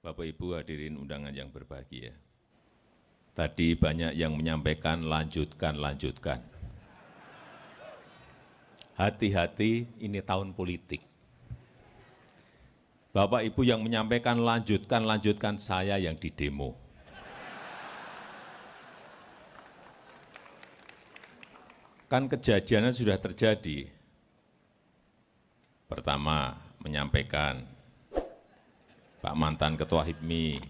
Bapak Ibu hadirin undangan yang berbahagia. Tadi banyak yang menyampaikan lanjutkan. Hati-hati, ini tahun politik. Bapak Ibu yang menyampaikan lanjutkan, saya yang didemo. Kan kejadiannya sudah terjadi. Pertama, menyampaikan Pak mantan Ketua HIPMI,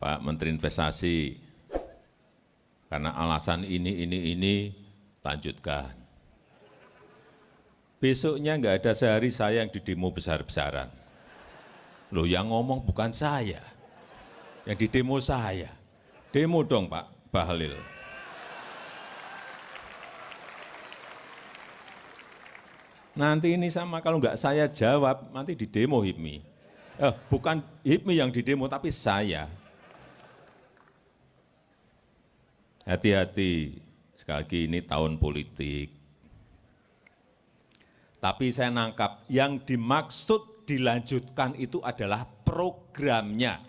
Pak Menteri Investasi, karena alasan ini, lanjutkan. Besoknya nggak ada sehari saya yang didemo besar-besaran. Loh, yang ngomong bukan saya, yang didemo saya. Demo dong Pak Bahlil. Nanti ini sama, kalau nggak saya jawab, nanti didemo HIPMI. Bukan HIPMI yang didemo, tapi saya. Hati-hati, sekali lagi ini tahun politik. Tapi saya nangkap, yang dimaksud dilanjutkan itu adalah programnya.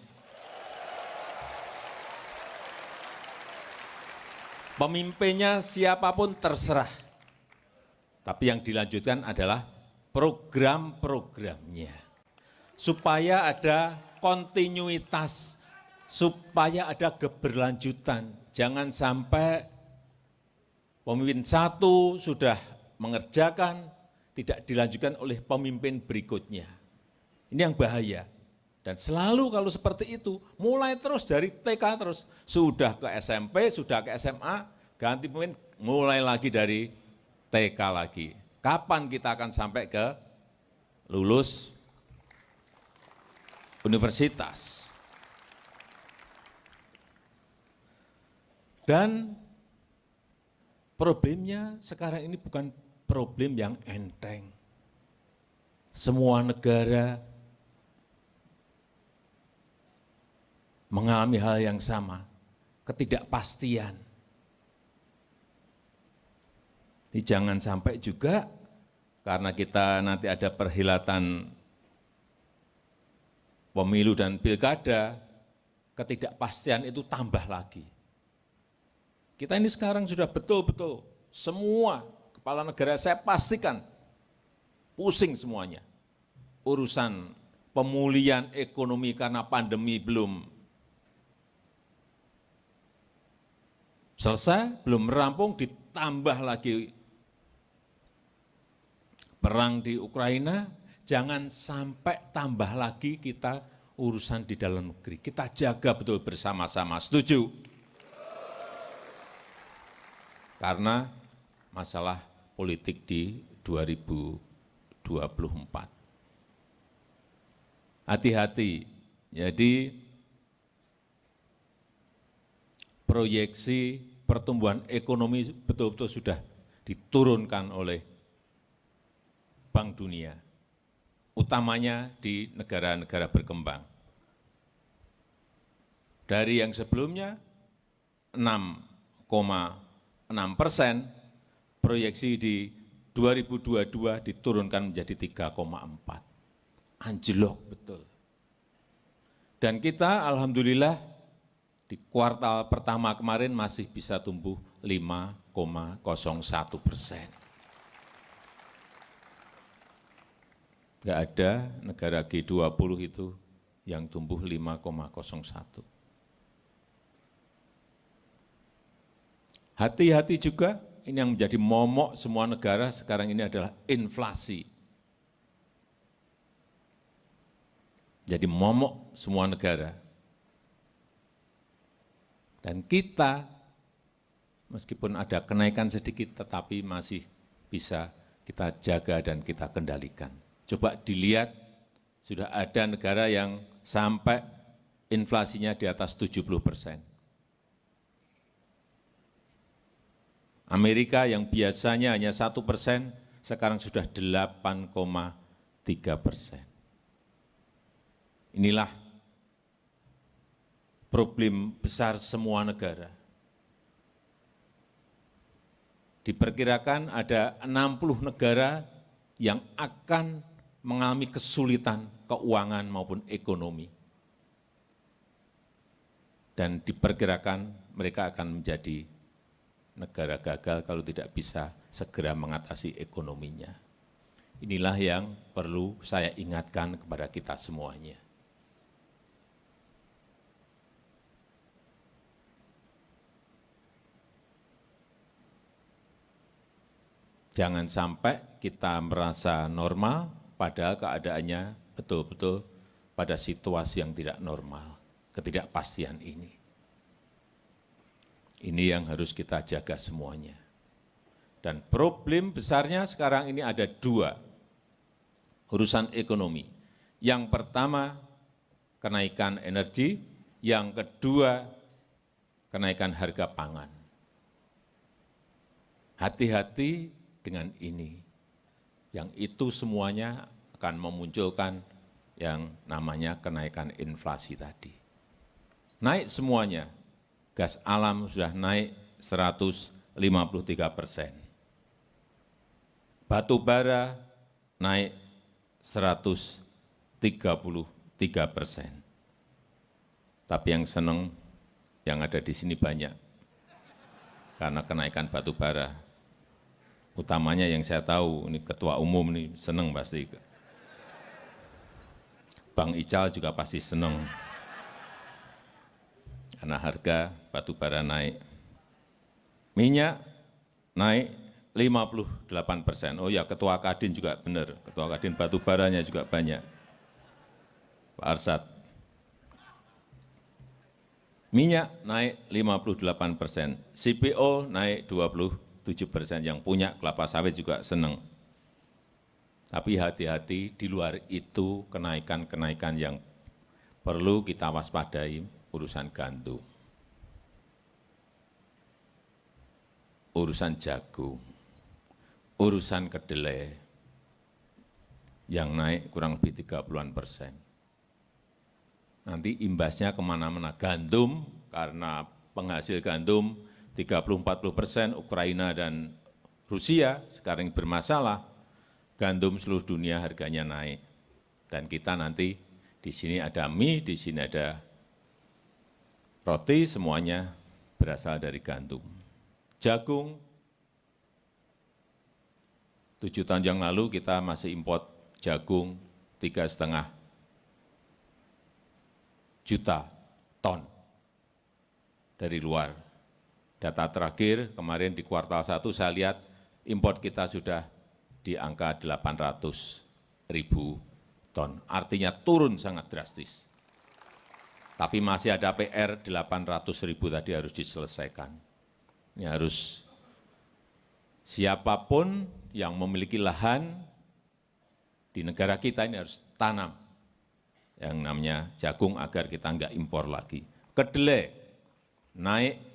Pemimpinnya siapapun terserah. Tapi yang dilanjutkan adalah program-programnya. Supaya ada kontinuitas, supaya ada keberlanjutan. Jangan sampai pemimpin satu sudah mengerjakan, tidak dilanjutkan oleh pemimpin berikutnya. Ini yang bahaya. Dan selalu kalau seperti itu, mulai terus dari TK terus. Sudah ke SMP, sudah ke SMA, ganti pemimpin, mulai lagi dari TK lagi. Kapan kita akan sampai ke lulus universitas? Dan problemnya sekarang ini bukan problem yang enteng. Semua negara mengalami hal yang sama, ketidakpastian. Ini jangan sampai juga karena kita nanti ada perhelatan pemilu dan pilkada, ketidakpastian itu tambah lagi. Kita ini sekarang sudah betul-betul semua kepala negara saya pastikan pusing semuanya. Urusan pemulihan ekonomi karena pandemi belum selesai, belum rampung, ditambah lagi perang di Ukraina, jangan sampai tambah lagi kita urusan di dalam negeri. Kita jaga betul bersama-sama, setuju? Karena masalah politik di 2024. Hati-hati, jadi proyeksi pertumbuhan ekonomi betul-betul sudah diturunkan oleh Bank Dunia, utamanya di negara-negara berkembang. Dari yang sebelumnya 6,6%, proyeksi di 2022 diturunkan menjadi 3,4. Anjlok betul. Dan kita alhamdulillah di kuartal pertama kemarin masih bisa tumbuh 5,01%. Enggak ada negara G20 itu yang tumbuh 5,01. Hati-hati juga, ini yang menjadi momok semua negara sekarang ini adalah inflasi. Jadi momok semua negara. Dan kita, meskipun ada kenaikan sedikit, tetapi masih bisa kita jaga dan kita kendalikan. Coba dilihat, sudah ada negara yang sampai inflasinya di atas 70%. Amerika yang biasanya hanya 1%, sekarang sudah 8,3%. Inilah problem besar semua negara. Diperkirakan ada 60 negara yang akan mengalami kesulitan keuangan maupun ekonomi. Dan diperkirakan mereka akan menjadi negara gagal kalau tidak bisa segera mengatasi ekonominya. Inilah yang perlu saya ingatkan kepada kita semuanya. Jangan sampai kita merasa normal, padahal keadaannya betul-betul pada situasi yang tidak normal, ketidakpastian ini. Ini yang harus kita jaga semuanya. Dan problem besarnya sekarang ini ada dua, urusan ekonomi. Yang pertama, kenaikan energi, yang kedua, kenaikan harga pangan. Hati-hati dengan ini, yang itu semuanya akan memunculkan yang namanya kenaikan inflasi tadi. Naik semuanya, gas alam sudah naik 153%, batu bara naik 133%. Tapi yang senang yang ada di sini banyak, karena kenaikan batu bara. Utamanya yang saya tahu, ini ketua umum ini senang pasti. Bang Ical juga pasti senang. Karena harga batu bara naik. Minyak naik 58%. Oh ya, ketua Kadin juga benar. Ketua Kadin batu baranya juga banyak. Pak Arsad. Minyak naik 58%. CPO naik 27%, yang punya kelapa sawit juga senang. Tapi hati-hati, di luar itu kenaikan-kenaikan yang perlu kita waspadai, urusan gandum, urusan jagung, urusan kedelai, yang naik kurang lebih 30-an%. Nanti imbasnya kemana-mana. Gandum, karena penghasil gandum 30-40%, Ukraina dan Rusia sekarang bermasalah, gandum seluruh dunia harganya naik. Dan kita nanti di sini ada mie, di sini ada roti, semuanya berasal dari gandum. Jagung, 7 tahun yang lalu kita masih import jagung 3,5 juta ton dari luar. Data terakhir kemarin di kuartal 1 saya lihat import kita sudah di angka 800.000 ton. Artinya turun sangat drastis. Tapi masih ada PR 800.000 tadi harus diselesaikan. Ini harus siapapun yang memiliki lahan di negara kita ini harus tanam yang namanya jagung agar kita enggak impor lagi. Kedelai naik.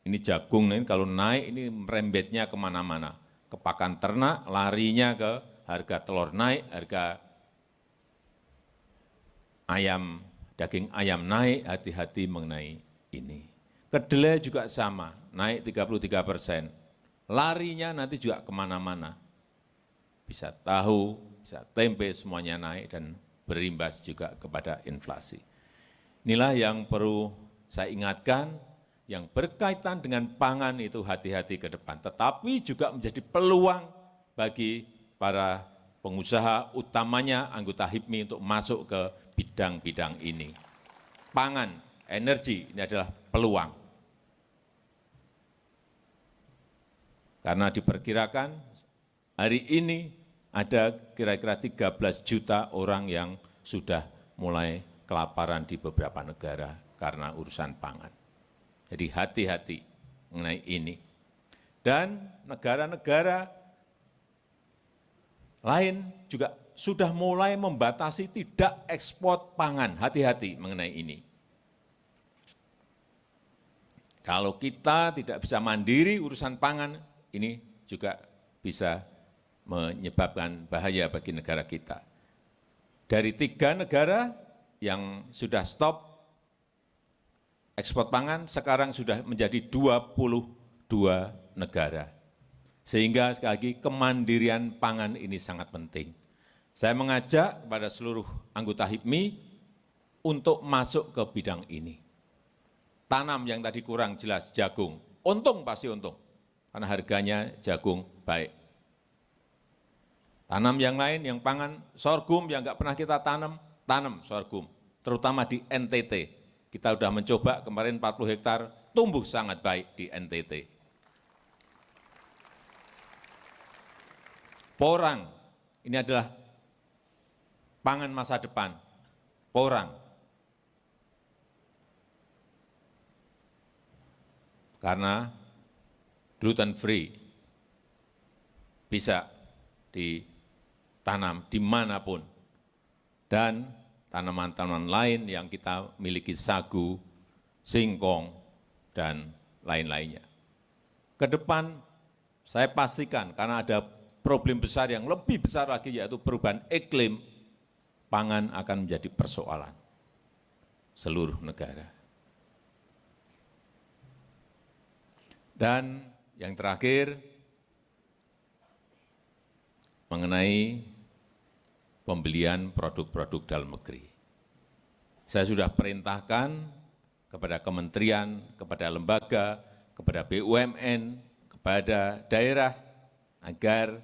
Ini jagung, ini kalau naik ini merembetnya kemana-mana. Ke pakan ternak, larinya ke harga telur naik, harga ayam, daging ayam naik, hati-hati mengenai ini. Kedelai juga sama, naik 33%. Larinya nanti juga kemana-mana. Bisa tahu, bisa tempe, semuanya naik dan berimbas juga kepada inflasi. Inilah yang perlu saya ingatkan. Yang berkaitan dengan pangan itu hati-hati ke depan, tetapi juga menjadi peluang bagi para pengusaha, utamanya anggota HIPMI untuk masuk ke bidang-bidang ini. Pangan, energi, ini adalah peluang. Karena diperkirakan hari ini ada kira-kira 13 juta orang yang sudah mulai kelaparan di beberapa negara karena urusan pangan. Jadi hati-hati mengenai ini. Dan negara-negara lain juga sudah mulai membatasi tidak ekspor pangan. Hati-hati mengenai ini. Kalau kita tidak bisa mandiri urusan pangan, ini juga bisa menyebabkan bahaya bagi negara kita. Dari 3 negara yang sudah stop ekspor pangan, sekarang sudah menjadi 22 negara. Sehingga sekali lagi kemandirian pangan ini sangat penting. Saya mengajak kepada seluruh anggota HIPMI untuk masuk ke bidang ini. Tanam yang tadi kurang jelas, jagung. Untung pasti untung, karena harganya jagung baik. Tanam yang lain, yang pangan, sorghum yang nggak pernah kita tanam, tanam sorghum. Terutama di NTT. Kita sudah mencoba kemarin 40 hektar, tumbuh sangat baik di NTT. Porang, ini adalah pangan masa depan, porang. Karena gluten free bisa ditanam dimanapun. Dan tanaman-tanaman lain yang kita miliki, sagu, singkong, dan lain-lainnya. Ke depan saya pastikan karena ada problem besar yang lebih besar lagi yaitu perubahan iklim, pangan akan menjadi persoalan seluruh negara. Dan yang terakhir, mengenai pembelian produk-produk dalam negeri. Saya sudah perintahkan kepada kementerian, kepada lembaga, kepada BUMN, kepada daerah, agar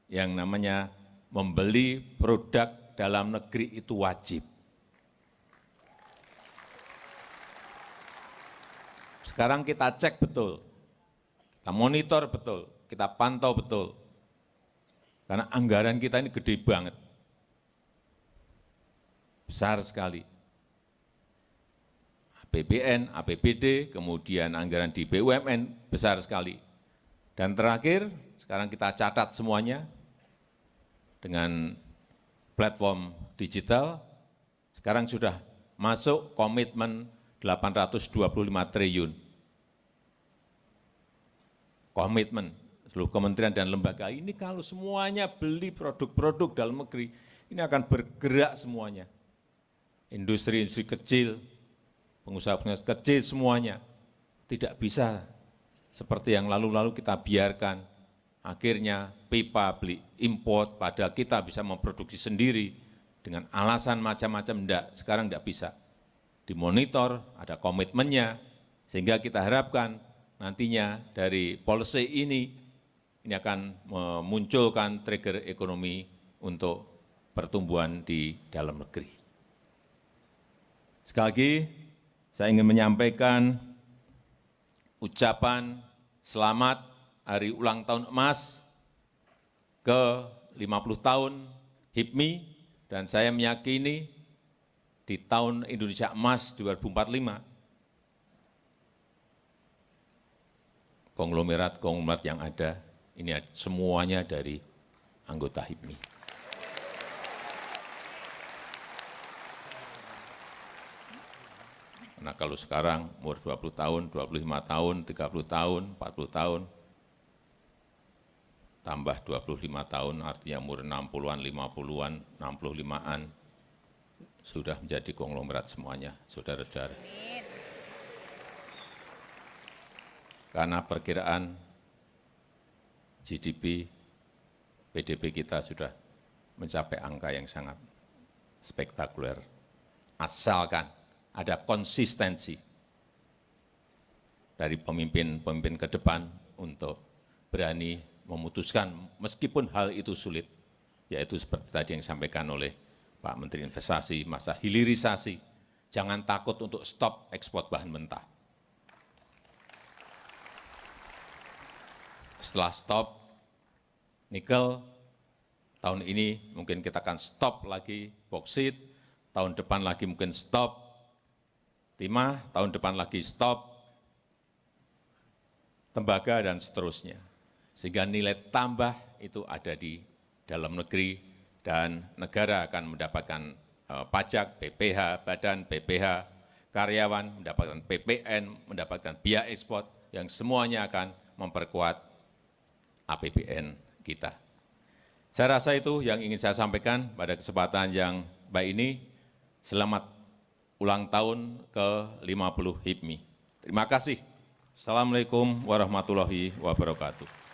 yang namanya membeli produk dalam negeri itu wajib. Sekarang kita cek betul, kita monitor betul, kita pantau betul. Karena anggaran kita ini gede banget. Besar sekali. APBN, APBD, kemudian anggaran di BUMN besar sekali. Dan terakhir, sekarang kita catat semuanya dengan platform digital. Sekarang sudah masuk komitmen 825 triliun. Komitmen seluruh kementerian dan lembaga ini kalau semuanya beli produk-produk dalam negeri, ini akan bergerak semuanya. Industri-industri kecil, pengusaha-pengusaha kecil semuanya. Tidak bisa seperti yang lalu-lalu kita biarkan. Akhirnya pipa beli import, padahal kita bisa memproduksi sendiri dengan alasan macam-macam. Enggak, sekarang enggak bisa. Dimonitor, ada komitmennya, sehingga kita harapkan nantinya dari policy ini akan memunculkan trigger ekonomi untuk pertumbuhan di dalam negeri. Sekali lagi, saya ingin menyampaikan ucapan selamat hari ulang tahun emas ke-50 tahun HIPMI, dan saya meyakini di tahun Indonesia Emas 2045, konglomerat-konglomerat yang ada, ini semuanya dari anggota HIPMI. Nah kalau sekarang umur 20 tahun, 25 tahun, 30 tahun, 40 tahun, tambah 25 tahun artinya umur 60-an, 50-an, 65-an, sudah menjadi konglomerat semuanya, saudara-saudara. Karena perkiraan GDP, PDB kita sudah mencapai angka yang sangat spektakuler. Asalkan ada konsistensi dari pemimpin-pemimpin ke depan untuk berani memutuskan meskipun hal itu sulit, yaitu seperti tadi yang disampaikan oleh Pak Menteri Investasi, masa hilirisasi, jangan takut untuk stop ekspor bahan mentah. Setelah stop nikel, tahun ini mungkin kita akan stop lagi boksit, tahun depan lagi mungkin stop timah, tahun depan lagi stop tembaga, dan seterusnya. Sehingga nilai tambah itu ada di dalam negeri, dan negara akan mendapatkan pajak, BPH, badan BPH, karyawan mendapatkan PPN, mendapatkan biaya ekspor, yang semuanya akan memperkuat APBN kita. Saya rasa itu yang ingin saya sampaikan pada kesempatan yang baik ini. Selamat ulang tahun ke-50 HIPMI. Terima kasih. Assalamualaikum warahmatullahi wabarakatuh.